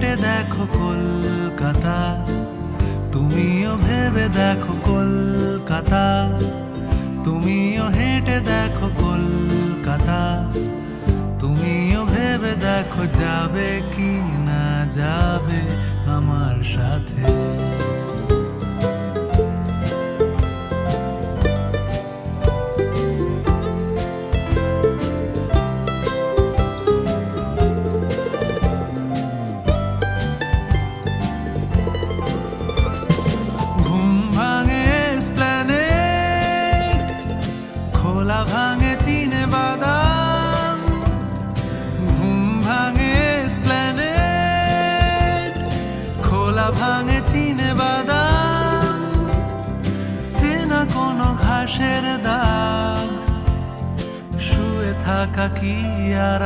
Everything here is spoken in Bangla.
হেঁটে দেখো কলকাতা, তুমিও ভেবে দেখো কলকাতা, তুমিও হেঁটে দেখো কলকাতা, তুমিও ভেবে দেখো যাবে কি না যাবে আমার সাথে। খোলা ভাঙে চিনে বাদাম, ঘুম ভাঙে এসপ্ল্যানেড, খোলা ভাঙে চিনে বাদাম, চেনা কোনো ঘাসের দাগ, শুয়ে থাকা কি আর